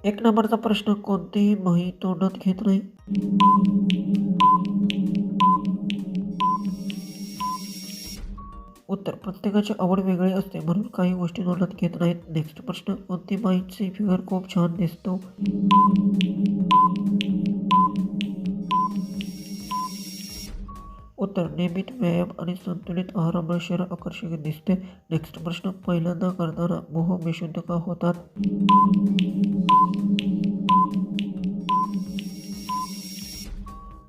एक नंबरचा प्रश्न, कोणतीही मही तोंडात घेत नाही. उत्तर, प्रत्येकाची आवड वेगळी असते म्हणून काही गोष्टी तोंडात घेत नाहीत. नेक्स्ट प्रश्न, कोणती बाईची फिगर खूप छान दिसतो. उत्तर, नियमित व्यायाम आणि संतुलित आहारामुळे शरीर आकर्षक दिसते. नेक्स्ट प्रश्न, पहिल्यांदा करताना मोह बेशुद्ध का होतात.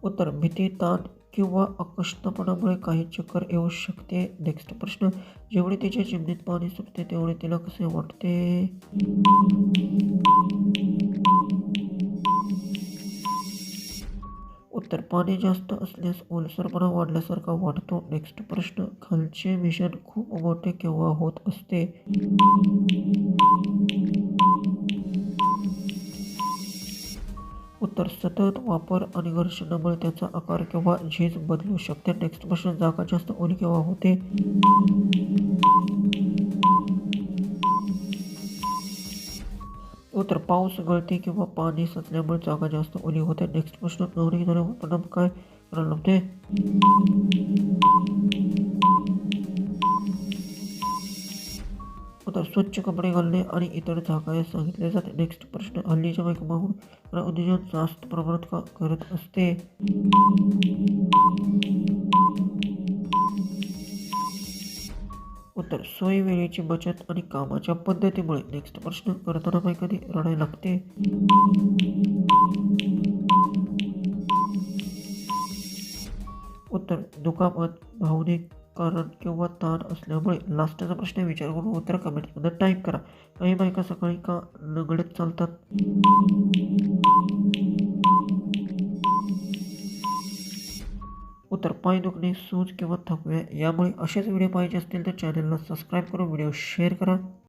उत्तर, भीती, ताण किंवा अकस्मातपणामुळे काही चक्कर येऊ शकते. नेक्स्ट प्रश्न, जेवढे तिच्या चिमणीत पाणी सुटते तेवढे तिला कसे वाटते. उत्तर, पाणी जास्त असल्यास ओलसरपणा वाढल्यासारखा वाटतो. नेक्स्ट प्रश्न, खालचे मिश्रण खूप मोठे केव्हा होत असते. उत्तर, सतत वापर आणि घर्षणामुळे त्याचा आकार किंवा झीज बदलू शकते. नेक्स्ट प्रश्न, जागा जास्त ओली केव्हा होते. उत्तर, पाऊस, गळती किंवा पाणी साचल्यामुळे जागा जास्त ओली होते. नेक्स्ट प्रश्न, नवरी झाल्यावर प्रथम काय करायला लागते. उत्तर, स्वच्छ कपडे घालणे आणि इतर झाकायला सांगितले जाते. नेक्स्ट प्रश्न, हल्लीच्या बायका माहूर उद्योजन जास्त प्रमाणात का करत असते. उत्तर, सोयी, वेळेची बचत आणि कामाच्या पद्धतीमुळे. नेक्स्ट प्रश्न, करताना बाई कधी रडायला लागते. उत्तर, दुखापत, भावनिक कारण किंवा ताण असल्यामुळे. लास्टचा प्रश्न विचार करून उत्तर कमेंटमध्ये टाईप करा. काही बायका सकाळी का लगडत चालतात. उत्तर, पाय दुखणे, सूज किंवा थकव्या यामुळे. असेच व्हिडिओ पाहिजे असतील तर चॅनलला सबस्क्राईब करून व्हिडिओ शेअर करा.